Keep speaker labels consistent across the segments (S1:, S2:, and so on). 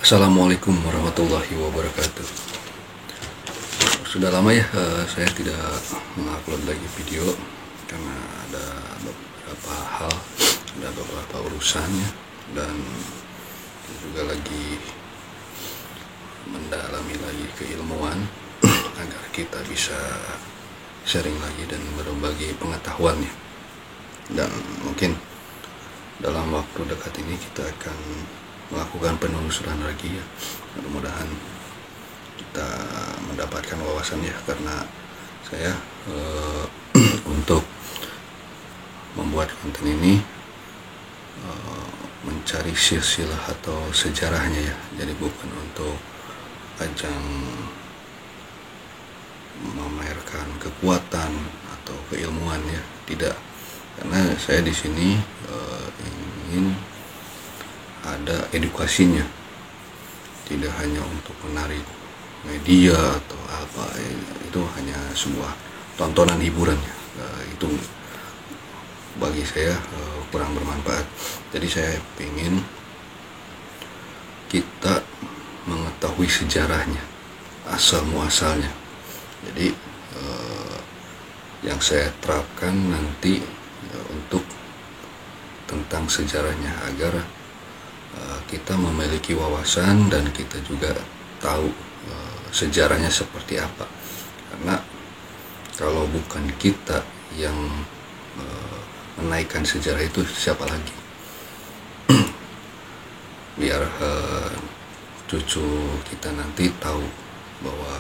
S1: Assalamualaikum warahmatullahi wabarakatuh. Sudah lama ya saya tidak mengupload lagi video karena ada beberapa hal, ada beberapa urusannya, dan juga lagi mendalami lagi keilmuan agar kita bisa sharing lagi dan berbagi pengetahuannya. Dan mungkin dalam waktu dekat ini kita akan melakukan penelusuran lagi ya. Mudah-mudahan kita mendapatkan wawasan ya, karena saya untuk membuat konten ini mencari silsilah atau sejarahnya ya. Jadi bukan untuk ajang memamerkan kekuatan atau keilmuan ya, tidak. Karena saya di sini ingin ada edukasinya, tidak hanya untuk menarik media atau apa, itu hanya sebuah tontonan hiburan ya. Itu bagi saya kurang bermanfaat. Jadi saya ingin kita mengetahui sejarahnya, asal muasalnya. Jadi yang saya terapkan nanti untuk tentang sejarahnya, agar kita memiliki wawasan dan kita juga tahu sejarahnya seperti apa. Karena kalau bukan kita yang menaikkan sejarah itu, siapa lagi? Biar cucu kita nanti tahu bahwa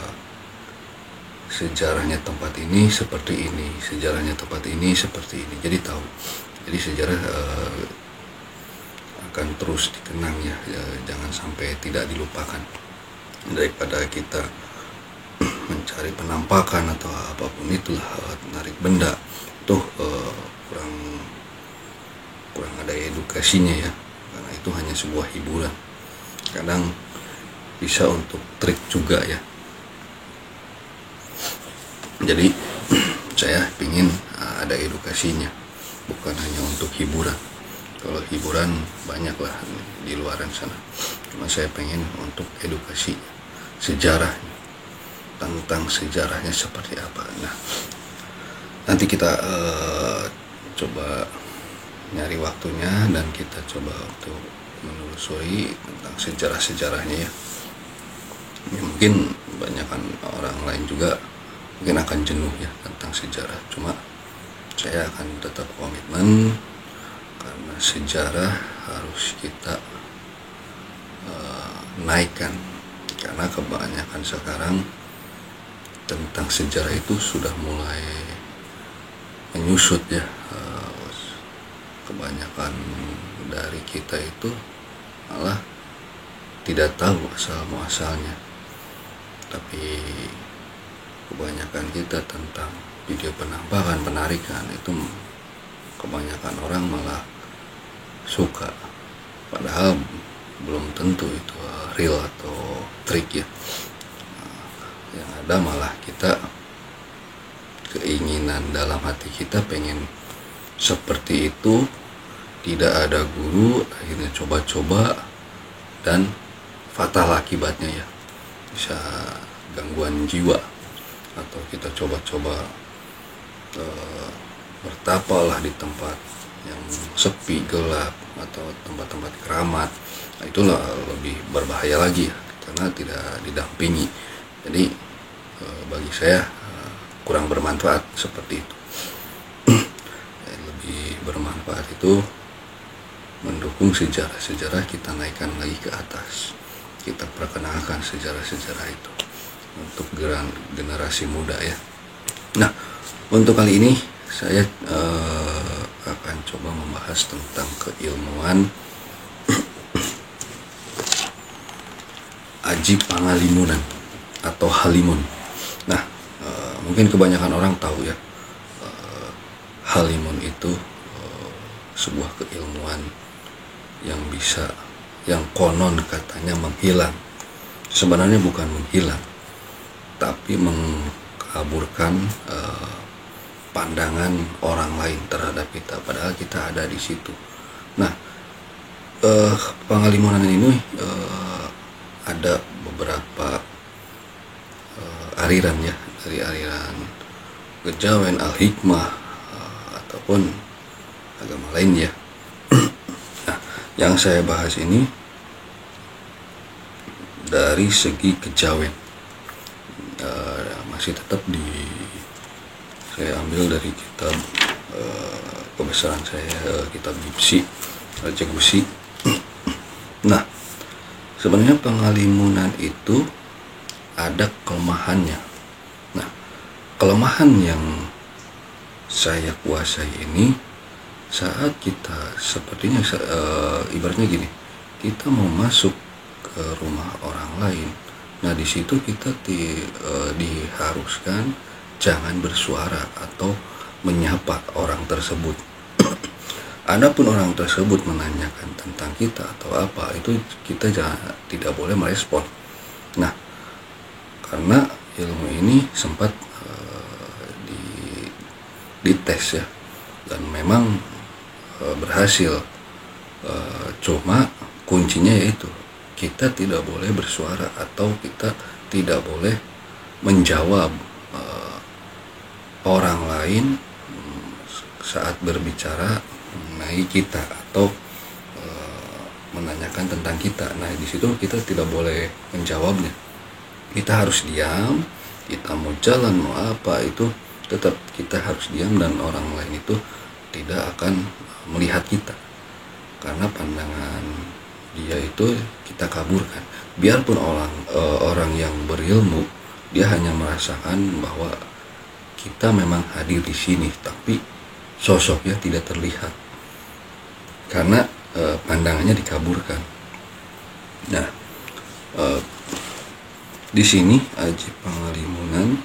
S1: sejarahnya tempat ini seperti ini, sejarahnya tempat ini seperti ini. Jadi tahu. Jadi sejarah akan terus dikenang ya, jangan sampai tidak dilupakan. Daripada kita mencari penampakan atau apapun itulah, menarik benda, tuh kurang ada edukasinya ya, karena itu hanya sebuah hiburan. Kadang bisa untuk trik juga ya. Jadi saya ingin ada edukasinya, bukan hanya untuk hiburan. Kalau hiburan banyaklah di luar sana, cuma saya pengen untuk edukasi sejarahnya, tentang sejarahnya seperti apa. Nah, nanti kita coba nyari waktunya dan kita coba untuk menelusuri tentang sejarah-sejarahnya ya. Mungkin banyakkan orang lain juga mungkin akan jenuh ya tentang sejarah, cuma saya akan tetap komitmen, karena sejarah harus kita naikkan. Karena kebanyakan sekarang tentang sejarah itu sudah mulai menyusut ya. Kebanyakan dari kita itu malah tidak tahu asal muasalnya, tapi kebanyakan kita tentang video penampakan, penarikan, itu kebanyakan orang malah suka, padahal belum tentu itu real atau trik ya. Yang ada malah kita keinginan dalam hati kita pengen seperti itu, tidak ada guru, akhirnya coba-coba dan fatal akibatnya ya. Bisa gangguan jiwa, atau kita coba-coba bertapalah di tempat yang sepi, gelap, atau tempat-tempat keramat. Nah, itulah lebih berbahaya lagi ya, karena tidak didampingi. Jadi bagi saya kurang bermanfaat seperti itu. Lebih bermanfaat itu mendukung sejarah-sejarah, kita naikkan lagi ke atas, kita perkenalkan sejarah-sejarah itu untuk generasi muda ya. Nah, untuk kali ini saya akan coba membahas tentang keilmuan Aji Pangalimunan atau Halimun. Nah, mungkin kebanyakan orang tahu ya, Halimun itu sebuah keilmuan yang konon katanya menghilang. Sebenarnya bukan menghilang, tapi mengkaburkan pandangan orang lain terhadap kita, padahal kita ada di situ. Nah, Pangalimunan ini ada beberapa aliran ya, dari aliran kejawen, al-hikmah, ataupun agama lain ya. Nah, yang saya bahas ini dari segi kejawen, masih tetap saya ambil dari kitab kebesaran saya, kitab Gipsi, Raja Gusi. Nah, sebenarnya pengalimunan itu ada kelemahannya. Nah, kelemahan yang saya kuasai ini saat kita sepertinya ibaratnya gini, kita mau masuk ke rumah orang lain. Nah, di situ kita diharuskan jangan bersuara atau menyapa orang tersebut. Adapun orang tersebut menanyakan tentang kita atau apa, itu kita tidak boleh merespon. Nah, karena ilmu ini sempat dites ya, dan memang berhasil. Cuma kuncinya yaitu kita tidak boleh bersuara atau kita tidak boleh menjawab orang lain saat berbicara mengenai kita atau menanyakan tentang kita. Nah, di situ kita tidak boleh menjawabnya. Kita harus diam. Kita mau jalan mau apa itu tetap kita harus diam, dan orang lain itu tidak akan melihat kita karena pandangan dia itu kita kaburkan. Biarpun orang yang berilmu, dia hanya merasakan bahwa kita memang hadir di sini, tapi sosoknya tidak terlihat karena pandangannya dikaburkan. Nah, di sini Aji Pangalimunan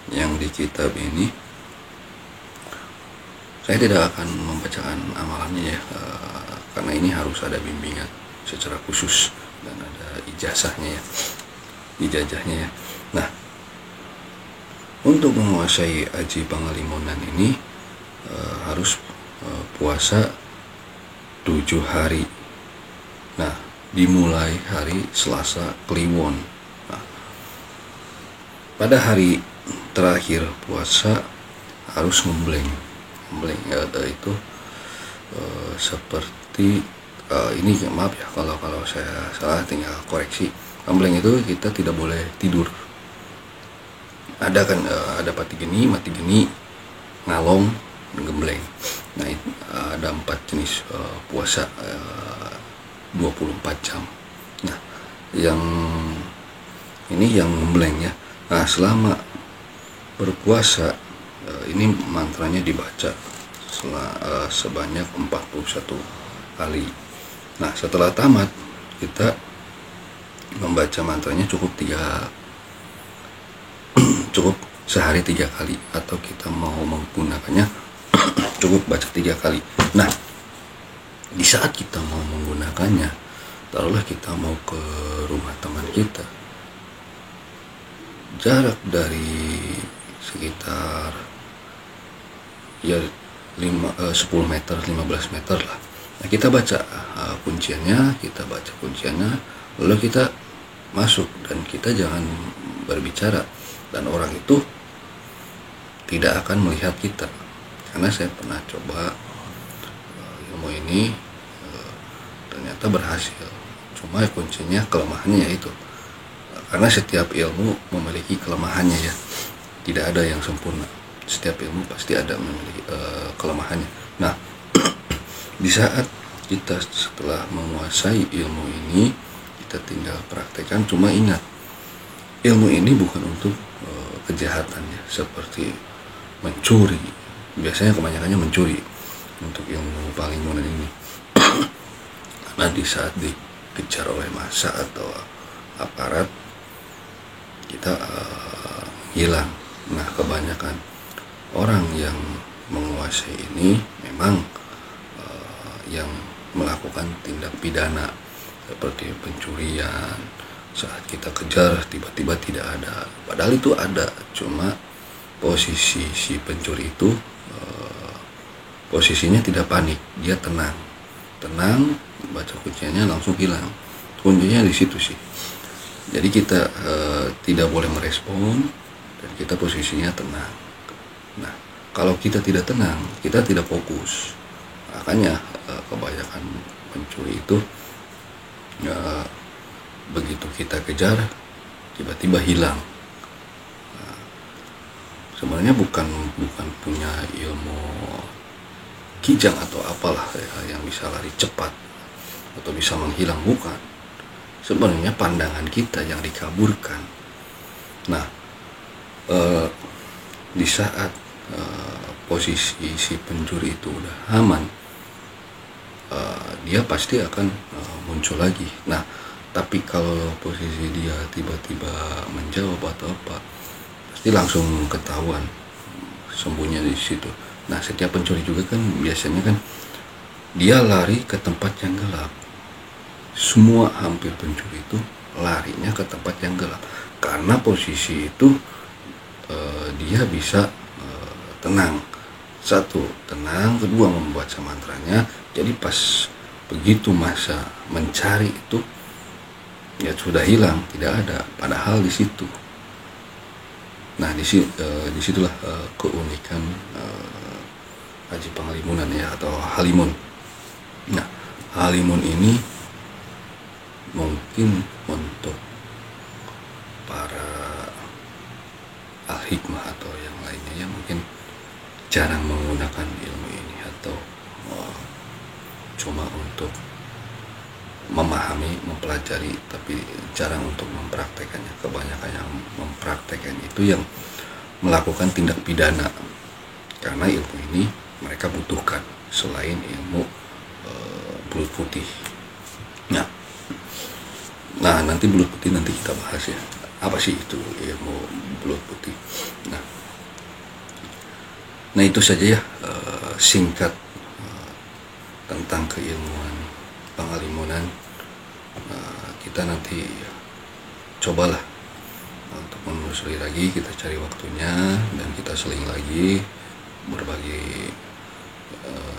S1: yang di kitab ini, saya tidak akan membacakan amalannya ya, karena ini harus ada bimbingan secara khusus dan ada ijazahnya ya, ijazahnya ya. Nah, untuk menguasai Aji Pangalimunan ini harus puasa 7 hari. Nah, dimulai hari Selasa Kliwon. Nah, pada hari terakhir puasa harus ngembleng ya, itu seperti ini maaf ya kalau saya salah, tinggal koreksi. Ngembleng itu kita tidak boleh tidur. Ada kan ada mati geni, ngalong, gembleng. Nah, ada 4 jenis puasa 24 jam. Nah, yang ini yang gembleng ya. Nah, selama berpuasa ini mantranya dibaca sebanyak 41 kali. Nah, setelah tamat kita membaca mantranya cukup sehari 3 kali, atau kita mau menggunakannya cukup baca 3 kali. Nah, di saat kita mau menggunakannya, taruhlah kita mau ke rumah teman kita, jarak dari sekitar ya 10 meter, 15 meter lah. Nah, kita baca kunciannya, lalu kita masuk, dan kita jangan berbicara, dan orang itu tidak akan melihat kita. Karena saya pernah coba ilmu ini, ternyata berhasil. Cuma kuncinya kelemahannya yaitu karena setiap ilmu memiliki kelemahannya ya, tidak ada yang sempurna. Setiap ilmu pasti ada memiliki kelemahannya. Nah, di saat kita setelah menguasai ilmu ini, kita tinggal praktekkan. Cuma ingat, ilmu ini bukan untuk kejahatan ya, seperti mencuri. Biasanya kebanyakannya mencuri untuk ilmu Pangalimunan ini. Karena di saat dikejar oleh massa atau aparat, kita hilang. Nah, kebanyakan orang yang menguasai ini memang yang melakukan tindak pidana seperti pencurian. Saat kita kejar tiba-tiba tidak ada, padahal itu ada, cuma posisi si pencuri itu posisinya tidak panik, dia tenang, baca kuncinya langsung hilang. Kuncinya di situ sih. Jadi kita tidak boleh merespon dan kita posisinya tenang. Nah, kalau kita tidak tenang, kita tidak fokus. Makanya kebanyakan pencuri itu begitu kita kejar tiba-tiba hilang. Sebenarnya bukan punya ilmu kijang atau apalah ya, yang bisa lari cepat atau bisa menghilang, bukan. Sebenarnya pandangan kita yang dikaburkan. Nah, di saat posisi si pencuri itu udah aman, dia pasti akan muncul lagi. Nah, tapi kalau posisi dia tiba-tiba menjawab atau apa, pasti langsung ketahuan sembunyi di situ. Nah, setiap pencuri juga kan biasanya kan dia lari ke tempat yang gelap. Semua hampir pencuri itu larinya ke tempat yang gelap karena posisi itu dia bisa tenang. Satu, tenang. Kedua, membaca mantranya. Jadi pas begitu masa mencari itu ya sudah hilang, tidak ada. Padahal di situ. Nah, disitulah keunikan Haji Panghalimunan ya, atau Halimun. Nah, Halimun ini mungkin untuk para al-hikmah atau yang lainnya yang mungkin jarang menggunakan ilmu ini atau cuma untuk memahami, mempelajari, tapi jarang untuk mempraktekannya. Kebanyakan yang mempraktekkan itu yang melakukan tindak pidana, karena ilmu ini mereka butuhkan selain ilmu belut putih. Nah, nanti belut putih nanti kita bahas ya, apa sih itu ilmu belut putih. Nah itu saja ya singkat tentang keilmuan Panghalimunan. Kita nanti cobalah untuk menelusuri lagi, kita cari waktunya dan kita seling lagi berbagi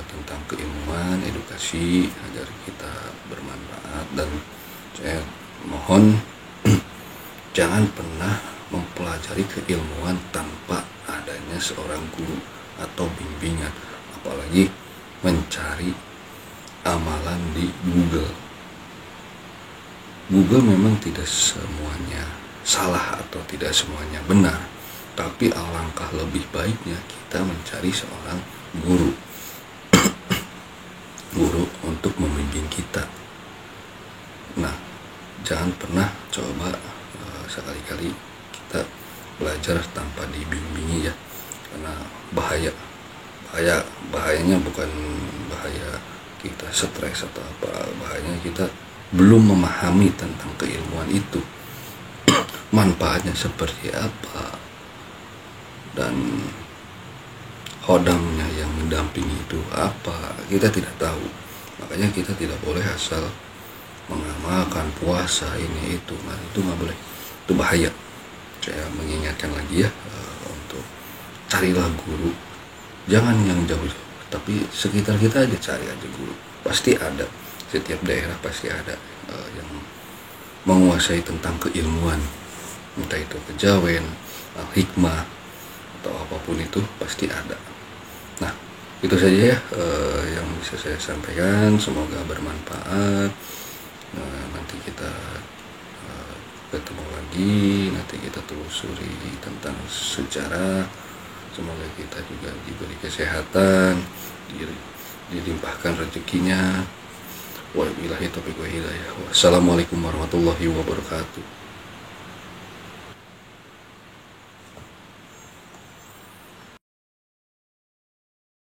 S1: tentang keilmuan, edukasi agar kita bermanfaat. Dan saya mohon jangan pernah mempelajari keilmuan tanpa adanya seorang guru atau bimbingan, apalagi mencari amalan di Google. Google memang tidak semuanya salah atau tidak semuanya benar, tapi alangkah lebih baiknya kita mencari seorang guru untuk membimbing kita. Nah, jangan pernah coba sekali-kali kita belajar tanpa dibimbingi ya, karena bahayanya bukan bahaya kita stres atau apa, bahayanya kita belum memahami tentang keilmuan itu, manfaatnya seperti apa, dan khodamnya yang mendampingi itu apa, kita tidak tahu. Makanya kita tidak boleh asal mengamalkan puasa ini itu. Nah, itu nggak boleh, itu bahaya. Saya mengingatkan lagi ya, untuk carilah guru, jangan yang jauh, tapi sekitar kita aja, cari aja guru, pasti ada. Setiap daerah pasti ada yang menguasai tentang keilmuan, entah itu kejawen, hikmah atau apapun itu pasti ada. Nah, itu saja ya yang bisa saya sampaikan, semoga bermanfaat. Nanti kita ketemu lagi, nanti kita telusuri tentang sejarah. Semoga kita juga diberi kesehatan, dilimpahkan rezekinya. Wabillahi taufiq wal hidayah. Wassalamualaikum warahmatullahi wabarakatuh.